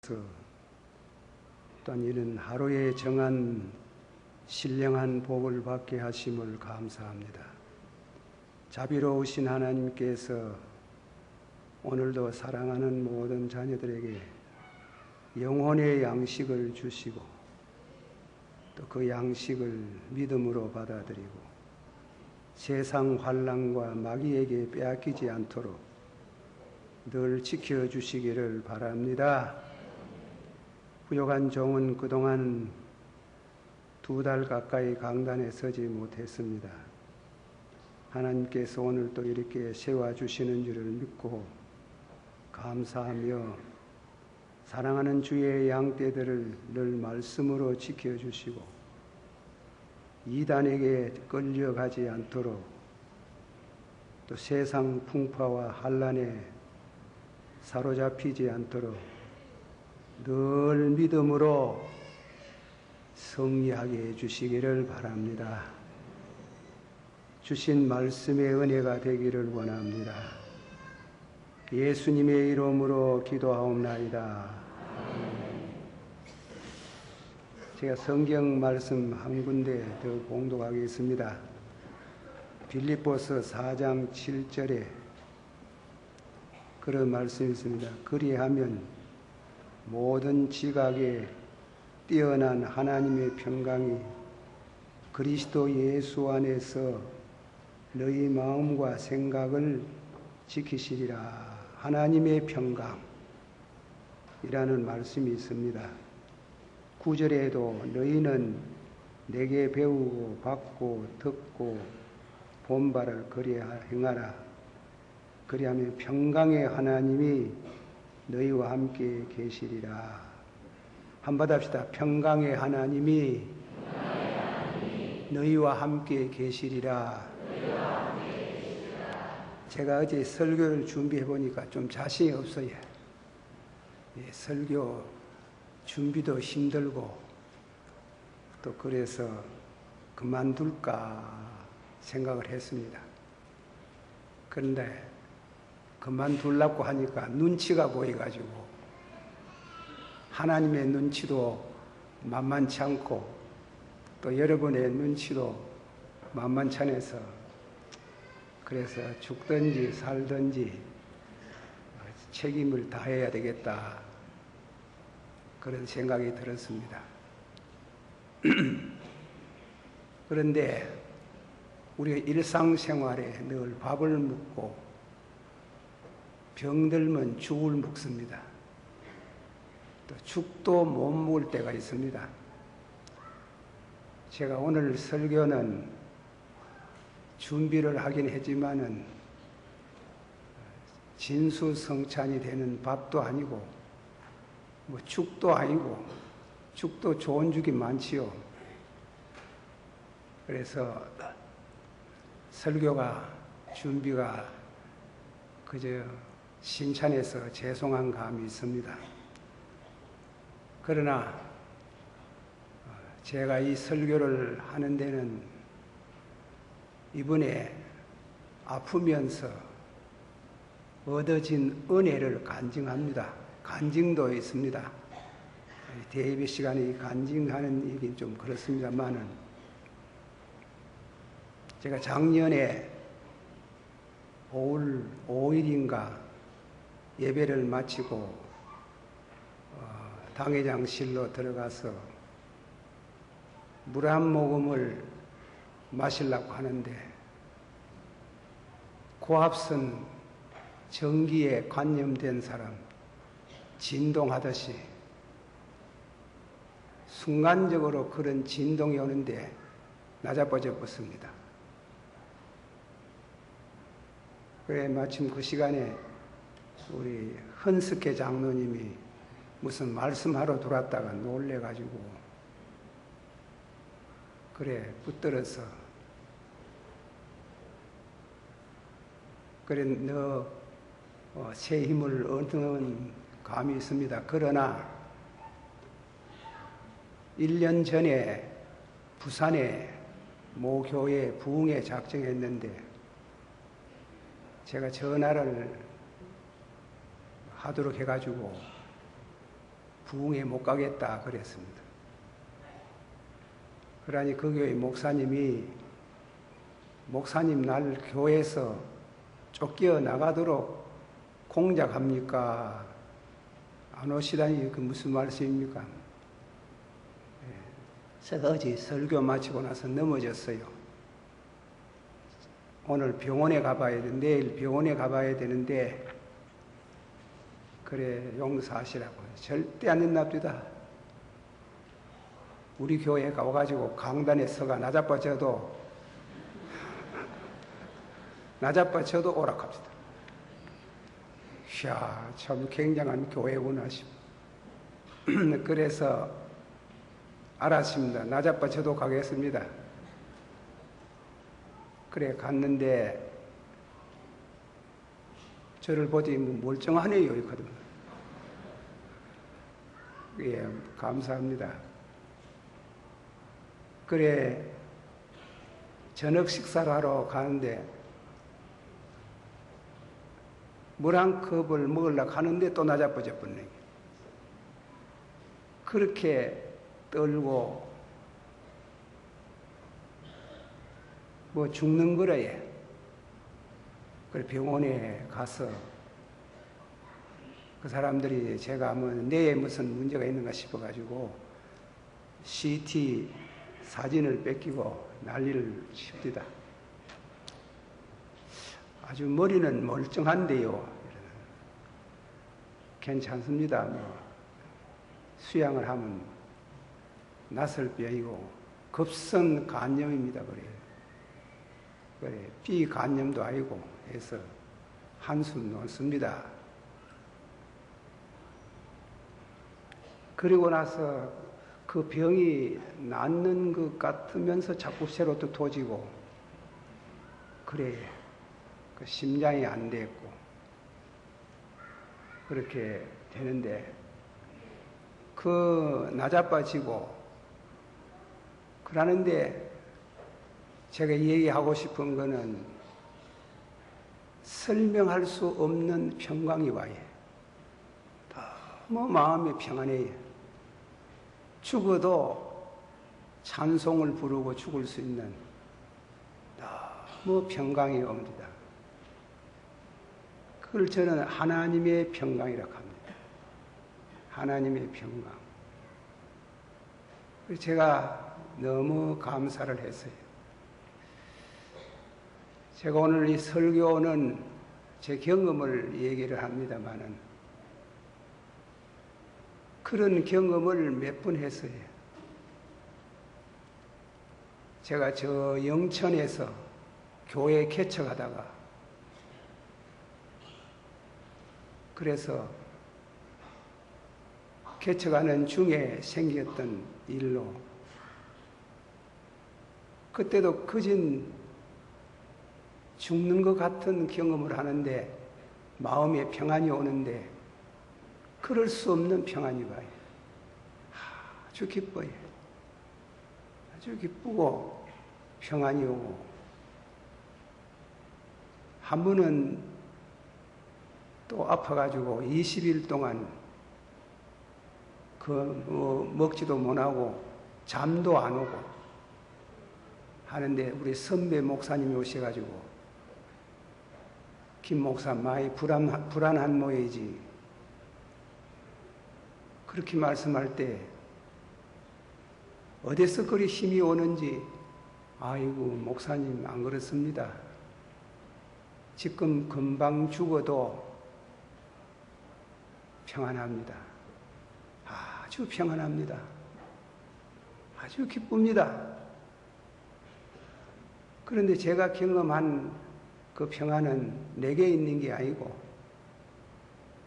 또한 이는 하루에 정한 신령한 복을 받게 하심을 감사합니다. 자비로우신 하나님께서 오늘도 사랑하는 모든 자녀들에게 영혼의 양식을 주시고 또 그 양식을 믿음으로 받아들이고 세상 환난과 마귀에게 빼앗기지 않도록 늘 지켜주시기를 바랍니다. 부족한 종은 그동안 2달 가까이 강단에 서지 못했습니다. 하나님께서 오늘 또 이렇게 세워주시는 줄을 믿고 감사하며 사랑하는 주의 양떼들을 늘 말씀으로 지켜주시고 이단에게 끌려가지 않도록 또 세상 풍파와 환난에 사로잡히지 않도록 늘 믿음으로 승리하게 해주시기를 바랍니다. 주신 말씀의 은혜가 되기를 원합니다. 예수님의 이름으로 기도하옵나이다. 제가 성경 말씀 한 군데 더 봉독하겠습니다. 빌립보서 4장 7절에 그런 말씀이 있습니다. 그리하면 모든 지각에 뛰어난 하나님의 평강이 그리스도 예수 안에서 너희 마음과 생각을 지키시리라. 하나님의 평강이라는 말씀이 있습니다. 9절에도 너희는 내게 배우고 받고 듣고 본 바를 그리 행하라. 그리하면 평강의 하나님이 너희와 함께 계시리라. 한번 합시다. 평강의 하나님이 너희와 함께 계시리라. 제가 어제 설교를 준비해 보니까 좀 자신이 없어요. 설교 준비도 힘들고 또 그래서 그만둘까 생각을 했습니다. 그런데 그만두려고 하니까 눈치가 보여가지고 하나님의 눈치도 만만치 않고 또 여러분의 눈치도 만만치 않아서 그래서 죽든지 살든지 책임을 다해야 되겠다 그런 생각이 들었습니다. 그런데 우리가 일상생활에 늘 밥을 먹고 병들면 죽을 먹습니다. 또 죽도 못 먹을 때가 있습니다. 제가 오늘 설교는 준비를 하긴 했지만은 진수성찬이 되는 밥도 아니고 뭐 죽도 아니고 죽도 좋은 죽이 많지요. 그래서 설교가 준비가 그저 신찬해서 죄송한 감이 있습니다. 그러나 제가 이 설교를 하는 데는 이번에 아프면서 얻어진 은혜를 간증합니다. 간증도 있습니다. 대예배 시간에 간증하는 얘기는 좀 그렇습니다만은 제가 작년에 5월 5일인가 예배를 마치고 당회장실로 들어가서 물 한 모금을 마시려고 하는데 고압선 전기에 관념된 사람 진동하듯이 순간적으로 그런 진동이 오는데 나자빠져 벗습니다. 그래 마침 그 시간에 우리 헌스케 장로님이 무슨 말씀하러 들어왔다가 놀래가지고 그래 붙들어서 그래 너 새 힘을 얻는 감이 있습니다. 그러나 1년 전에 부산에 모 교회 부흥회 작정했는데 제가 전화를 하도록 해가지고 부흥회 못 가겠다 그랬습니다. 그러니 그 교회 목사님이 목사님 날 교회에서 쫓겨 나가도록 공작합니까? 안 오시다니 그 무슨 말씀입니까? 제가 어제 설교 마치고 나서 넘어졌어요. 오늘 병원에 가봐야 돼. 내일 병원에 가봐야 되는데 그래 용서하시라고. 절대 안 된답니다. 우리 교회에 가가지고 강단에 서가 나자빠져도 오락합시다. 이야, 참 굉장한 교회구나 싶어. 그래서 알았습니다. 나자빠져도 가겠습니다. 그래 갔는데 저를 보지 멀쩡하네요 이거든. 예, 감사합니다. 그래 저녁 식사를 하러 가는데 물 한 컵을 먹으려고 하는데 또 나자빠져 버리네. 그렇게 떨고 뭐 죽는 거래. 그래 병원에 가서 그 사람들이 제가 뭐 뇌에 무슨 문제가 있는가 싶어가지고 CT 사진을 뺏기고 난리를 칩니다. 아주 머리는 멀쩡한데요. 괜찮습니다. 뭐 수양을 하면 나설병이고 급성 간염입니다. 그래 비간염도 아니고 해서 한숨 놓습니다. 그리고 나서 그 병이 낫는 것 같으면서 자꾸 새로 또 도지고 그래 그 심장이 안 됐고 그렇게 되는데 그 나자빠지고 그러는데 제가 얘기하고 싶은 거는 설명할 수 없는 평강이 와요. 너무 마음이 평안해요. 죽어도 찬송을 부르고 죽을 수 있는 너무 평강이 옵니다. 그걸 저는 하나님의 평강이라고 합니다. 하나님의 평강. 제가 너무 감사를 했어요. 제가 오늘 이 설교는 제 경험을 얘기를 합니다마는 그런 경험을 몇 번 했어요. 제가 저 영천에서 교회 개척하다가 그래서 개척하는 중에 생겼던 일로 그때도 거진 죽는 것 같은 경험을 하는데 마음에 평안이 오는데 그럴 수 없는 평안이 와요. 아주 기뻐요. 아주 기쁘고 평안이 오고 한 번은 또 아파가지고 20일 동안 먹지도 못하고 잠도 안 오고 하는데 우리 선배 목사님이 오셔가지고 김 목사 많이 불안한 모양이지 그렇게 말씀할 때 어디서 그리 힘이 오는지 아이고 목사님 안 그렇습니다. 지금 금방 죽어도 평안합니다. 아주 평안합니다. 아주 기쁩니다. 그런데 제가 경험한 그 평안은 내게 있는 게 아니고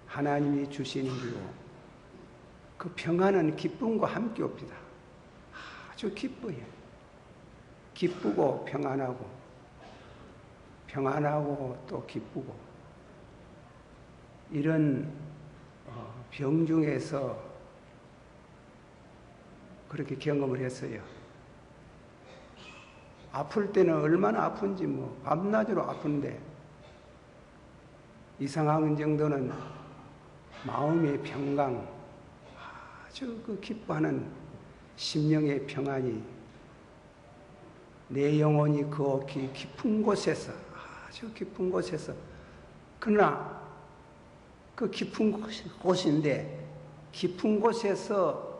하나님이 주시는 거고 그 평안은 기쁨과 함께 옵니다. 아주 기뻐요. 기쁘고 평안하고 또 기쁘고 이런 병 중에서 그렇게 경험을 했어요. 아플 때는 얼마나 아픈지 뭐 밤낮으로 아픈데 이 상황 정도는 마음의 평강 아주 그 기뻐하는 심령의 평안이 내 영혼이 그 깊은 곳에서, 아주 깊은 곳에서, 그러나 그 깊은 곳인데 깊은 곳에서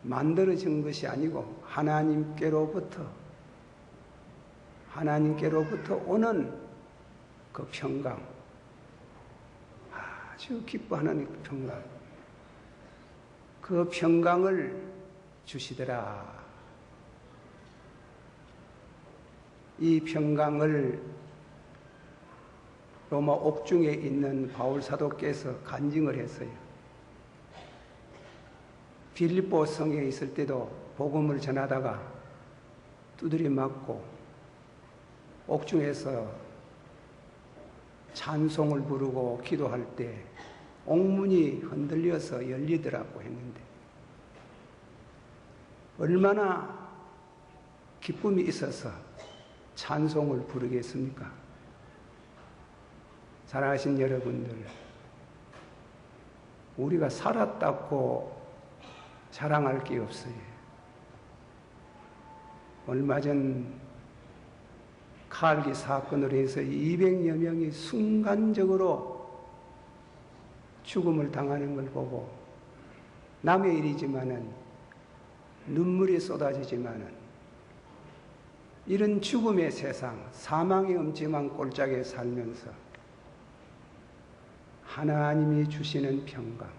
만들어진 것이 아니고 하나님께로부터 오는 그 평강, 아주 기뻐하는 그 평강, 그 평강을 주시더라. 이 평강을 로마 옥중에 있는 바울 사도께서 간증을 했어요. 빌립보 성에 있을 때도 복음을 전하다가 두드려 맞고 옥중에서 찬송을 부르고 기도할 때 옥문이 흔들려서 열리더라고 했는데, 얼마나 기쁨이 있어서 찬송을 부르겠습니까? 사랑하신 여러분들, 우리가 살았다고 자랑할 게 없어요. 얼마 전 칼기 사건으로 해서 200여 명이 순간적으로 죽음을 당하는 걸 보고, 남의 일이지만은 눈물이 쏟아지지만은 이런 죽음의 세상, 사망의 음침한 꼴짝에 살면서 하나님이 주시는 평강,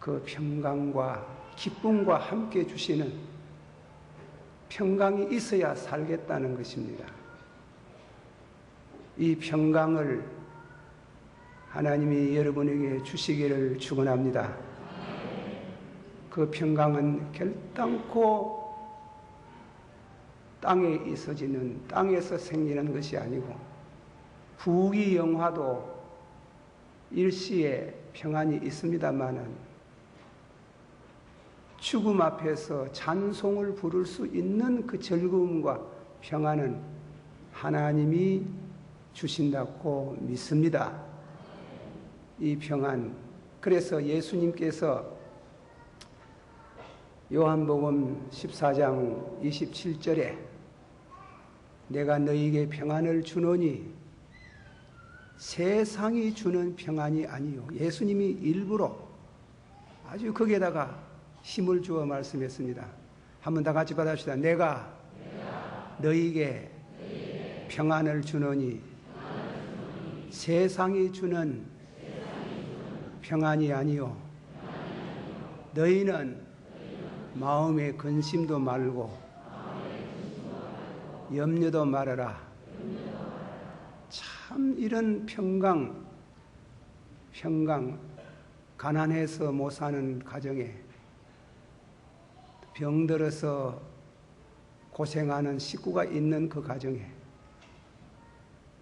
그 평강과 기쁨과 함께 주시는 평강이 있어야 살겠다는 것입니다. 이 평강을 하나님이 여러분에게 주시기를 축원합니다. 그 평강은 결단코 땅에 있어지는, 땅에서 생기는 것이 아니고 부귀영화도 일시에 평안이 있습니다마는 죽음 앞에서 찬송을 부를 수 있는 그 즐거움과 평안은 하나님이 주신다고 믿습니다. 이 평안, 그래서 예수님께서 요한복음 14장 27절에 내가 너희에게 평안을 주노니 세상이 주는 평안이 아니요. 예수님이 일부러 아주 거기에다가 힘을 주어 말씀했습니다. 한번 다 같이 받아봅시다. 내가 너희에게 평안을 주노니 세상이 주는 평안이 아니요. 너희는 마음에 근심도 말고 염려도 말아라. 참 이런 평강, 가난해서 못 사는 가정에, 병들어서 고생하는 식구가 있는 그 가정에,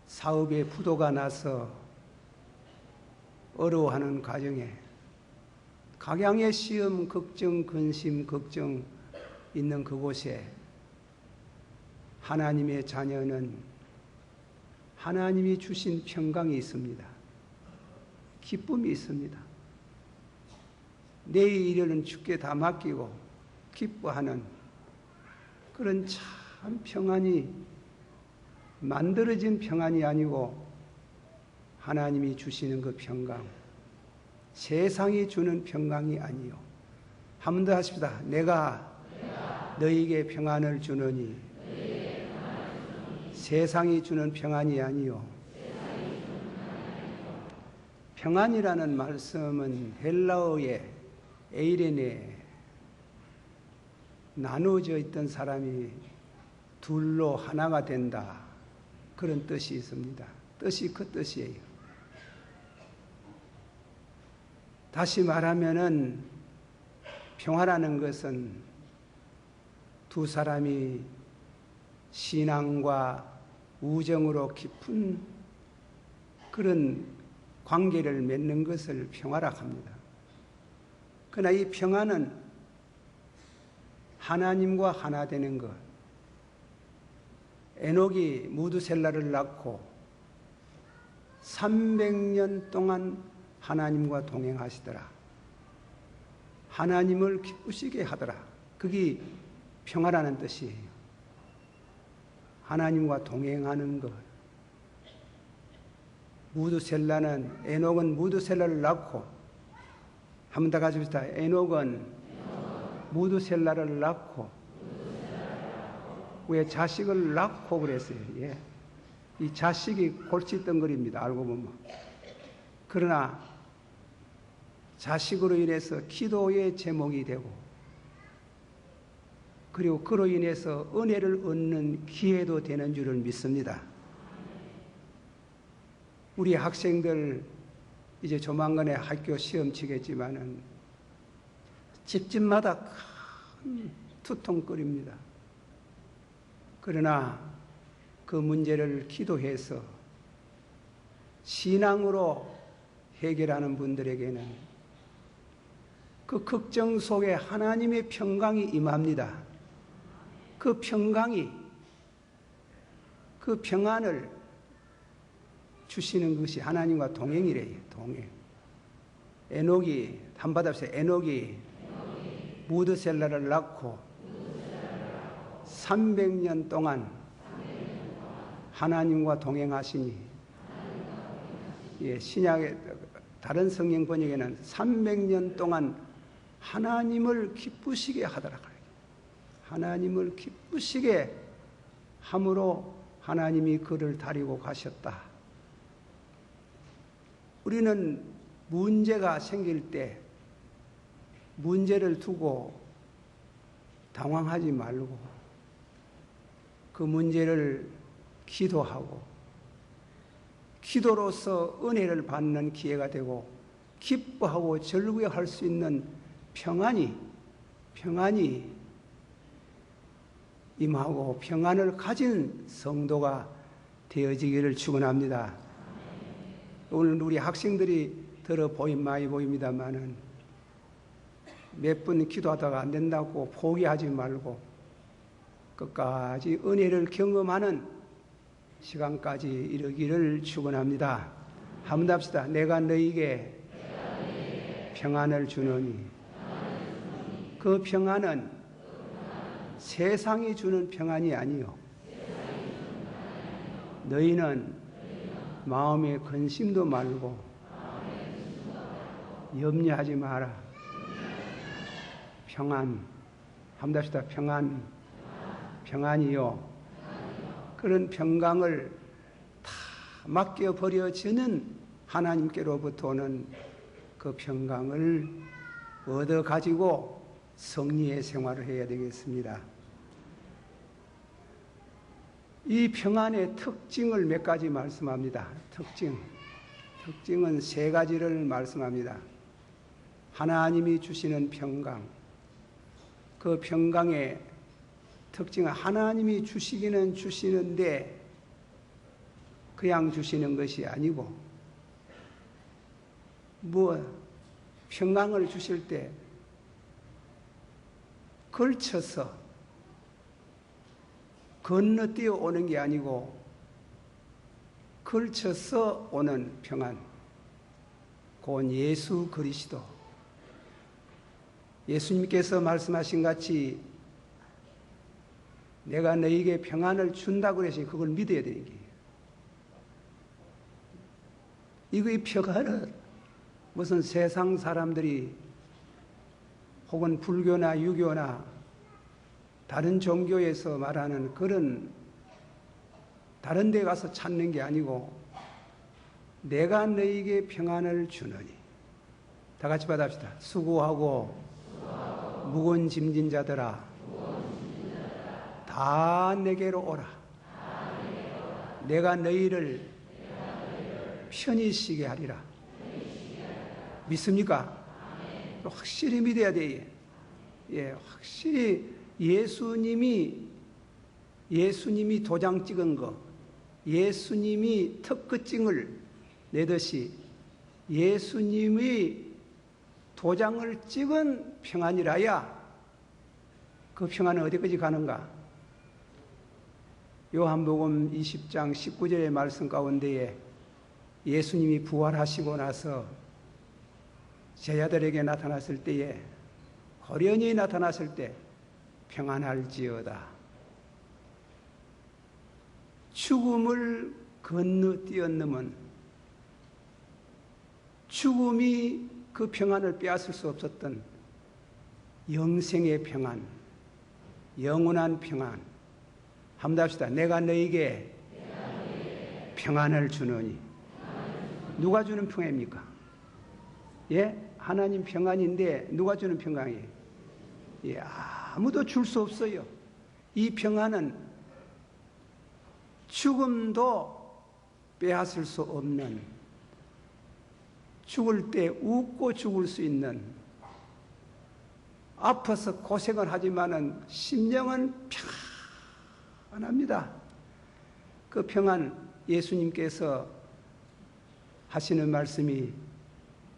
사업에 부도가 나서 어려워하는 가정에, 각양의 시험, 걱정, 근심, 걱정 있는 그곳에 하나님의 자녀는 하나님이 주신 평강이 있습니다. 기쁨이 있습니다. 내일은 주께 다 맡기고 기뻐하는 그런 참 평안이 만들어진 평안이 아니고 하나님이 주시는 그 평강, 세상이 주는 평강이 아니요. 한 번 더 하십시다. 내가 너희에게 평안을 주노니 세상이 주는 평안이 아니요. 평안이라는 말씀은 헬라어의 에이레네, 나누어져 있던 사람이 둘로 하나가 된다, 그런 뜻이 있습니다. 뜻이 그 뜻이에요. 다시 말하면은 평화라는 것은 두 사람이 신앙과 우정으로 깊은 그런 관계를 맺는 것을 평화라 합니다. 그러나 이 평화는 하나님과 하나 되는 것. 에녹이 무드셀라를 낳고 300년 동안 하나님과 동행하시더라. 하나님을 기쁘시게 하더라. 그게 평화라는 뜻이에요. 하나님과 동행하는 것. 무두셀라는, 에녹은 무두셀라를 낳고, 한 번 더 가져봅시다. 에녹은 무두셀라를 낳고, 왜 자식을 낳고 그랬어요. 예. 이 자식이 골칫덩거리입니다. 알고 보면. 그러나 자식으로 인해서 기도의 제목이 되고, 그리고 그로 인해서 은혜를 얻는 기회도 되는 줄을 믿습니다. 우리 학생들 이제 조만간에 학교 시험 치겠지만은 집집마다 큰 투통거립니다. 그러나 그 문제를 기도해서 신앙으로 해결하는 분들에게는 그 걱정 속에 하나님의 평강이 임합니다. 그 평강이, 그 평안을 주시는 것이 하나님과 동행이래요. 동행. 에녹이, 한바답시다. 에녹이 무드셀라를 낳고 300년 동안 하나님과 동행하시니, 예, 신약의 다른 성경 번역에는 300년 동안 하나님을 기쁘시게 하더라. 하나님을 기쁘시게 함으로 하나님이 그를 데리고 가셨다. 우리는 문제가 생길 때 문제를 두고 당황하지 말고 그 문제를 기도하고 기도로서 은혜를 받는 기회가 되고 기뻐하고 즐거워할 수 있는 평안이 임하고 평안을 가진 성도가 되어지기를 축원합니다. 오늘 우리 학생들이 많이 보입니다만은 몇 분 기도하다가 안 된다고 포기하지 말고 끝까지 은혜를 경험하는 시간까지 이르기를 축원합니다. 한번 합시다. 내가 너희에게 평안을 주노니 그 평안은 세상이 주는 평안이 아니요 너희는 마음에 근심도 말고 염려하지 마라. 평안, 한번 합시다. 평안이요. 그런 평강을 다 맡겨버려지는 하나님께로부터 오는 그 평강을 얻어가지고 성리의 생활을 해야 되겠습니다. 이 평안의 특징을 몇 가지 말씀합니다. 특징은 세 가지를 말씀합니다. 하나님이 주시는 평강, 그 평강의 특징은 하나님이 주시기는 주시는데 그냥 주시는 것이 아니고 평강을 주실 때 걸쳐서 건너뛰어 오는 게 아니고 걸쳐서 오는 평안, 곧 예수 그리스도. 예수님께서 말씀하신 같이 내가 너희에게 평안을 준다고 그러시니 그걸 믿어야 되는 거예요. 이거의 평안은 무슨 세상 사람들이 혹은 불교나 유교나 다른 종교에서 말하는 그런 다른 데 가서 찾는 게 아니고 내가 너희에게 평안을 주느니. 다 같이 받아봅시다. 수고하고 무거운 짐진 자들아 다 내게로 오라. 내가 너희를 편히 쉬게 하리라. 믿습니까? 확실히 믿어야 돼요. 예, 확실히 예수님이 도장 찍은 거, 예수님이 특허증을 내듯이 예수님이 도장을 찍은 평안이라야 그 평안은 어디까지 가는가? 요한복음 20장 19절의 말씀 가운데에 예수님이 부활하시고 나서 제자들에게 나타났을 때에 돌연히 나타났을 때 평안할지어다. 죽음을 건너뛰었음은 죽음이 그 평안을 빼앗을 수 없었던 영생의 평안, 영원한 평안. 한번 합시다. 내가 너에게 평안을 주노니. 누가 주는 평안입니까? 예? 하나님 평안인데 누가 주는 평안이에요? 예, 아무도 줄 수 없어요. 이 평안은 죽음도 빼앗을 수 없는, 죽을 때 웃고 죽을 수 있는, 아파서 고생을 하지만은 심령은 평안합니다. 그 평안, 예수님께서 하시는 말씀이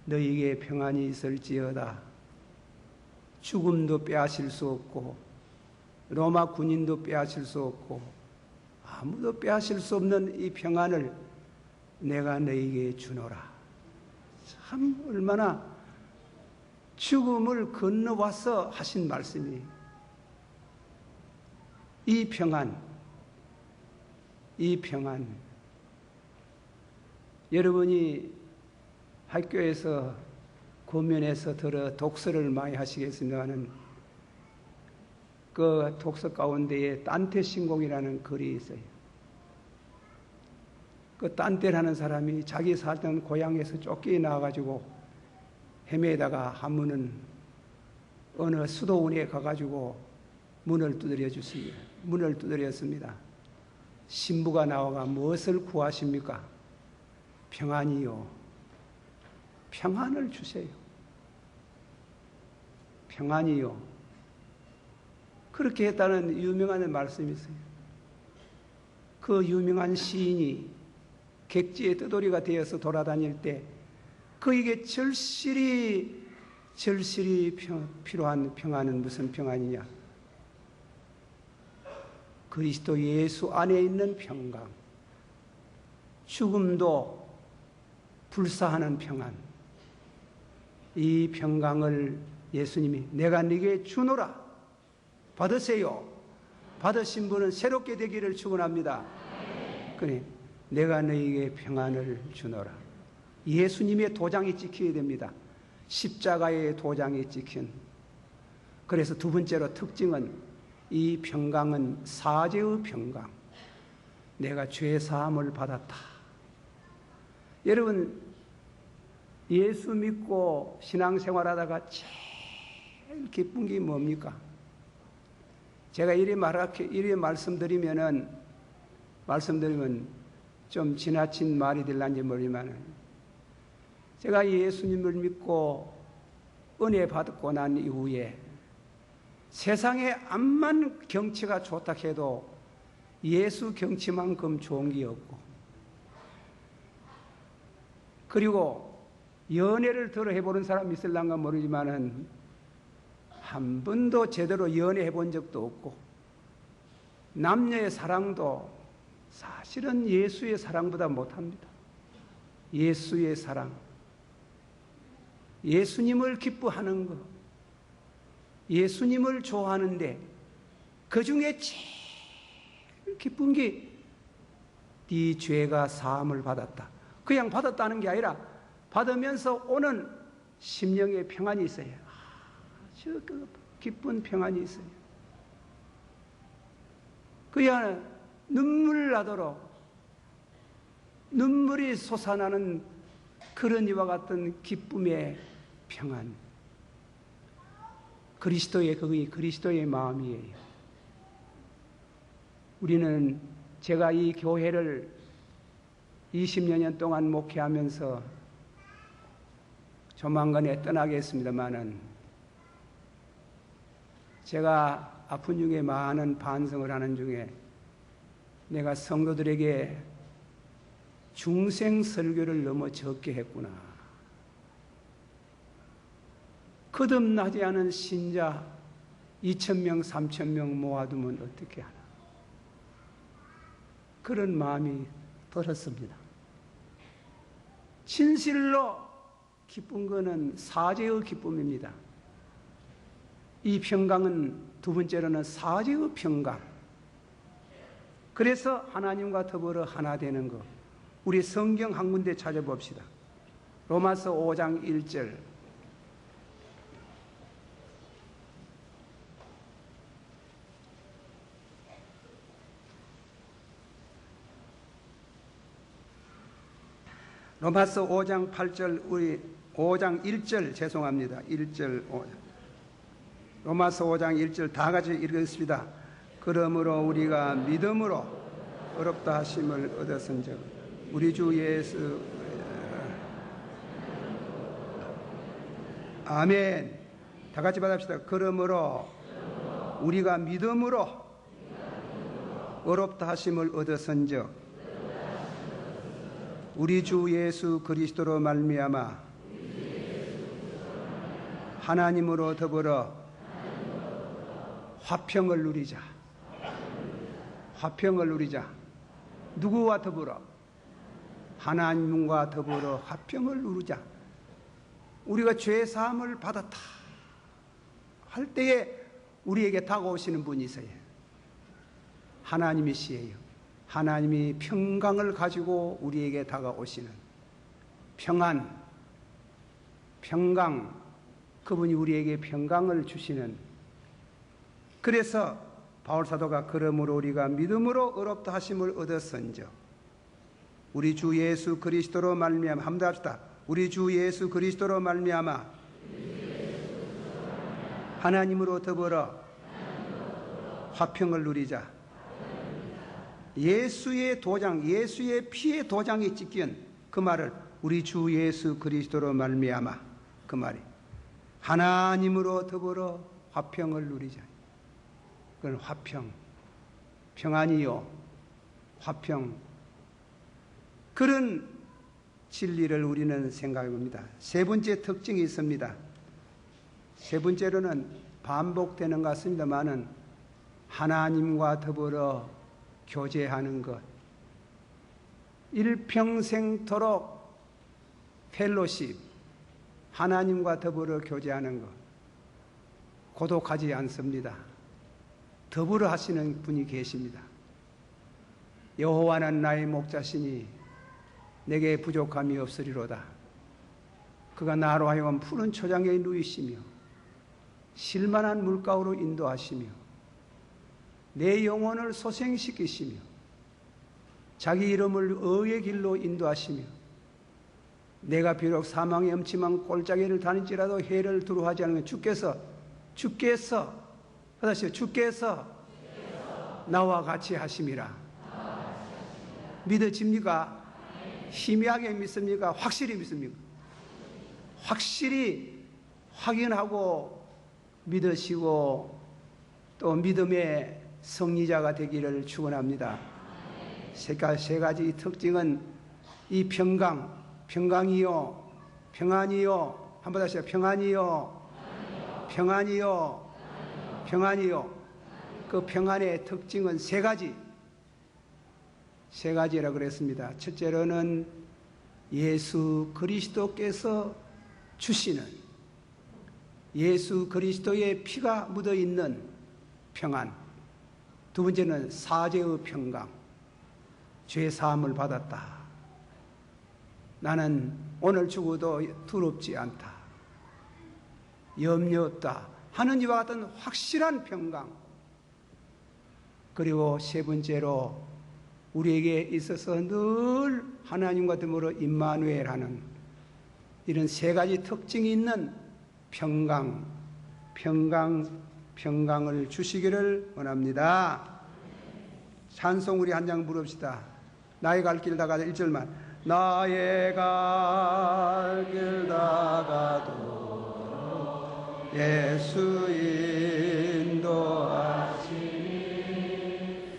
너희에게 평안이 있을지어다. 죽음도 빼앗을 수 없고 로마 군인도 빼앗을 수 없고 아무도 빼앗을 수 없는 이 평안을 내가 너희에게 주노라. 참 얼마나 죽음을 건너와서 하신 말씀이, 이 평안, 이 평안. 여러분이 학교에서 고면에서 들어 독서를 많이 하시겠습니다만 그 독서 가운데에 딴테 신공이라는 글이 있어요. 그 딴테라는 사람이 자기 살던 고향에서 쫓겨나가지고 헤매다가 한 번은 어느 수도원에 가가지고 문을 두드려 줬습니다. 문을 두드렸습니다. 신부가 나와가 무엇을 구하십니까? 평안이요. 평안을 주세요. 평안이요. 그렇게 했다는 유명한 말씀이 있어요. 그 유명한 시인이 객지의 뜨돌이가 되어서 돌아다닐 때 그에게 절실히 필요한 평안은 무슨 평안이냐? 그리스도 예수 안에 있는 평강, 죽음도 불사하는 평안, 이 평강을 예수님이 내가 네게 주노라. 받으세요. 받으신 분은 새롭게 되기를 축원합니다. 그래, 내가 너에게 평안을 주노라. 예수님의 도장이 찍혀야 됩니다. 십자가의 도장이 찍힌. 그래서 두 번째로 특징은 이 평강은 사죄의 평강. 내가 죄 사함을 받았다. 여러분, 예수 믿고 신앙생활하다가 제일 기쁜 게 뭡니까? 제가 이래 말씀드리면 좀 지나친 말이 될런지 모르지만 제가 예수님을 믿고 은혜 받고 난 이후에 세상에 암만 경치가 좋다 해도 예수 경치만큼 좋은 게 없고, 그리고 연애를 들어 해보는 사람이 있을란가 모르지만은 한 번도 제대로 연애해 본 적도 없고, 남녀의 사랑도 사실은 예수의 사랑보다 못합니다. 예수의 사랑, 예수님을 기뻐하는 것, 예수님을 좋아하는데 그 중에 제일 기쁜 게 네 죄가 사함을 받았다. 그냥 받았다는 게 아니라 받으면서 오는 심령의 평안이 있어요. 아주 그 기쁜 평안이 있어요. 그야 눈물 나도록 눈물이 솟아나는 그런 이와 같은 기쁨의 평안. 그게 그리스도의 마음이에요. 우리는, 제가 이 교회를 20여 년 동안 목회하면서 조만간에 떠나겠습니다만은 제가 아픈 중에 많은 반성을 하는 중에 내가 성도들에게 중생 설교를 너무 적게 했구나. 거듭나지 않은 신자 2,000명, 3,000명 모아두면 어떻게 하나. 그런 마음이 들었습니다. 진실로 기쁜 것은 사죄의 기쁨입니다. 이 평강은 두 번째로는 사제의 평강. 그래서 하나님과 더불어 하나 되는 것. 우리 성경 한 군데 찾아봅시다. 로마서 5장 1절. 로마서 5장 8절, 우리 5장 1절 죄송합니다. 1절 5장. 로마서 5장 1절 다 같이 읽겠습니다. 그러므로 우리가 믿음으로 어렵다 하심을 얻었은즉 우리 주 예수 아멘. 다 같이 받읍시다. 그러므로 우리가 믿음으로 어렵다 하심을 얻었은즉 우리 주 예수 그리스도로 말미암아 하나님으로 더불어 화평을 누리자. 화평을 누리자. 누구와 더불어? 하나님과 더불어 화평을 누리자. 우리가 죄 사함을 받았다 할 때에 우리에게 다가오시는 분이 있어요. 하나님이시에요. 하나님이 평강을 가지고 우리에게 다가오시는 평안, 평강, 그분이 우리에게 평강을 주시는. 그래서 바울사도가 그러므로 우리가 믿음으로 의롭다 하심을 얻었은즉 우리 주 예수 그리스도로 말미암아 한번 더 합시다. 우리 주 예수 그리스도로 말미암아 하나님으로 더불어 화평을 누리자. 예수의 도장, 예수의 피의 도장이 찍힌 그 말을 우리 주 예수 그리스도로 말미암아 그 말이 하나님으로 더불어 화평을 누리자. 그건 화평, 평안이요, 화평. 그런 진리를 우리는 생각해 봅니다. 세 번째 특징이 있습니다. 세 번째로는 반복되는 것 같습니다만은 하나님과 더불어 교제하는 것. 일평생토록 펠로십, 하나님과 더불어 교제하는 것. 고독하지 않습니다. 더불어 하시는 분이 계십니다. 여호와는 나의 목자시니 내게 부족함이 없으리로다. 그가 나로 하여금 푸른 초장에 누이시며 실만한 물가로 인도하시며 내 영혼을 소생시키시며 자기 이름을 의의 길로 인도하시며 내가 비록 사망의 음침한 골짜기를 다닐지라도 해를 두려워하지 않으면 주께서 나와 같이 하심이라. 믿어집니까? 희미하게 믿습니까? 확실히 믿습니까? 확실히 확인하고 믿으시고 또 믿음의 승리자가 되기를 축원합니다. 세 가지 특징은 이 평강이요, 평안이요, 한번 다시 평안이요, 평안이요. 그 평안의 특징은 세 가지라 그랬습니다. 첫째로는 예수 그리스도께서 주시는 예수 그리스도의 피가 묻어 있는 평안. 두 번째는 사죄의 평강. 죄 사함을 받았다. 나는 오늘 죽어도 두렵지 않다. 염려 없다. 하는 이와 같은 확실한 평강. 그리고 세 번째로 우리에게 있어서 늘 하나님과 더불어 임마누엘 하는 이런 세 가지 특징이 있는 평강을 주시기를 원합니다. 찬송 우리 한 장 부릅시다. 나의 갈 길 다가도 1절만. 나의 갈 길 다가도 예수 인도하시니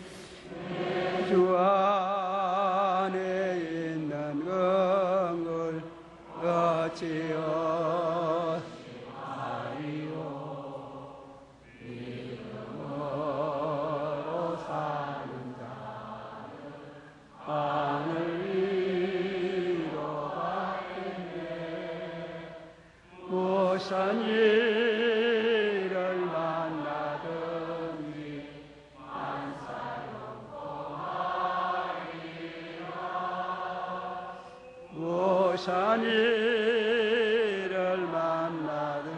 주 안에 있는 긍휼 어찌어 산 일을 오샤니를 만나더니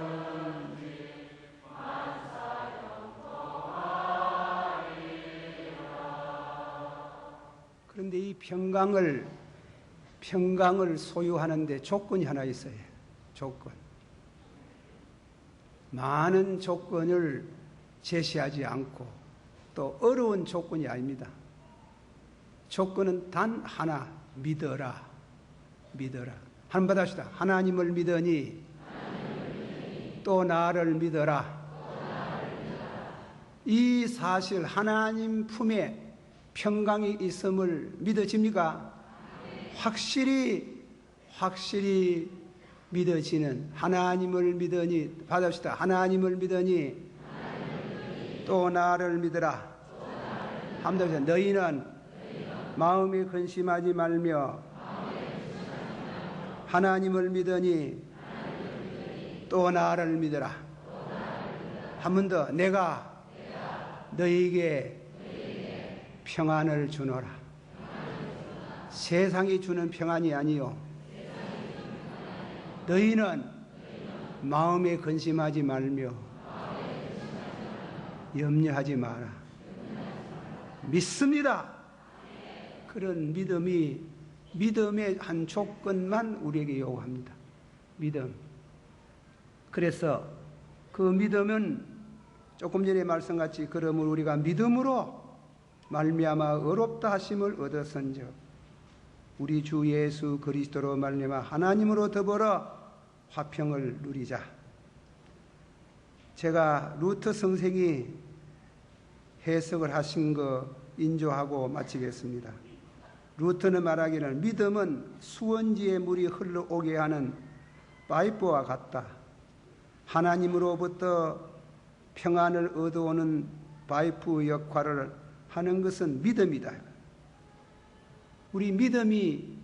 그런데 이 평강을 소유하는데 조건이 하나 있어요. 조건. 많은 조건을 제시하지 않고 또 어려운 조건이 아닙니다. 조건은 단 하나, 믿어라. 믿어라. 한 번 합시다. 하나님을 믿으니 또 나를 믿어라. 이 사실 하나님 품에 평강이 있음을 믿어집니까? 확실히 믿어지는 하나님을 믿으니 받읍시다. 하나님을 믿으니 또 나를 믿어라. 한번 더 너희는 마음에 근심하지 말며 하나님을 믿으니 또 나를 믿어라. 한 번 더 내가 너희에게 평안을 주노라. 세상이 주는 평안이 아니요 너희는 마음에 근심하지 말며 염려하지 마라. 믿습니다. 그런 믿음의 한 조건만 우리에게 요구합니다. 믿음. 그래서 그 믿음은 조금 전에 말씀같이 그러므로 우리가 믿음으로 말미암아 의롭다 하심을 얻었은즉 우리 주 예수 그리스도로 말미암아 하나님으로 더불어 화평을 누리자. 제가 루터 선생이 해석을 하신 거 인조하고 마치겠습니다. 루터는 말하기를 믿음은 수원지에 물이 흘러오게 하는 파이프와 같다. 하나님으로부터 평안을 얻어오는 파이프 역할을 하는 것은 믿음이다. 우리 믿음이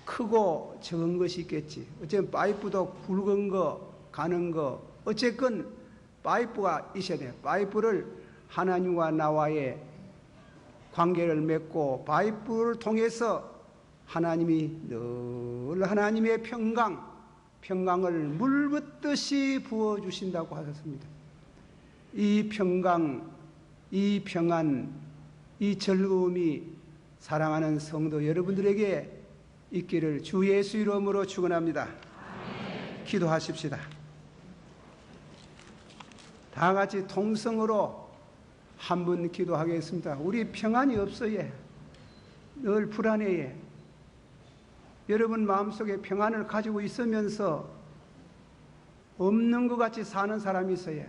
크고 적은 것이 있겠지. 어쨌든 파이프도 굵은 거, 가는 거, 어쨌건 파이프가 있어야 돼요. 파이프를 하나님과 나와의 관계를 맺고 파이프를 통해서 하나님이 늘 하나님의 평강을 물붓듯이 부어주신다고 하셨습니다. 이 평강, 이 평안, 이 즐거움이 사랑하는 성도 여러분들에게 있기를 주 예수 이름으로 축원합니다. 기도하십시다. 다 같이 통성으로 한 번 기도하겠습니다. 우리 평안이 없어요. 늘 불안해요. 여러분 마음속에 평안을 가지고 있으면서 없는 것 같이 사는 사람이 있어요.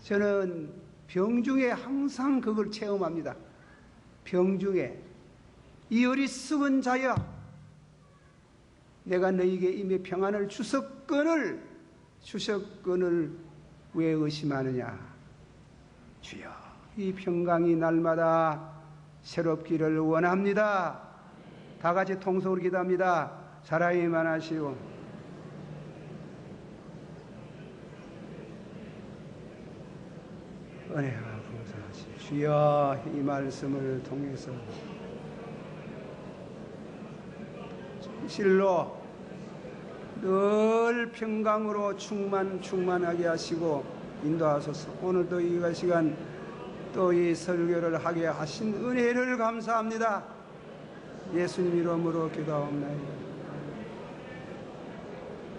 저는 병중에 항상 그걸 체험합니다. 병중에 이 어리석은 자여 내가 너희에게 이미 평안을 주셨거늘 왜 의심하느냐. 주여 이 평강이 날마다 새롭기를 원합니다. 다 같이 통성으로 기도합니다. 사랑이 많으시오 은혜가 풍성하시오 주여 이 말씀을 통해서 진실로 늘 평강으로 충만하게 하시고 인도하소서. 오늘도 이 시간 또 이 설교를 하게 하신 은혜를 감사합니다. 예수님 이름으로 기도하옵나이다.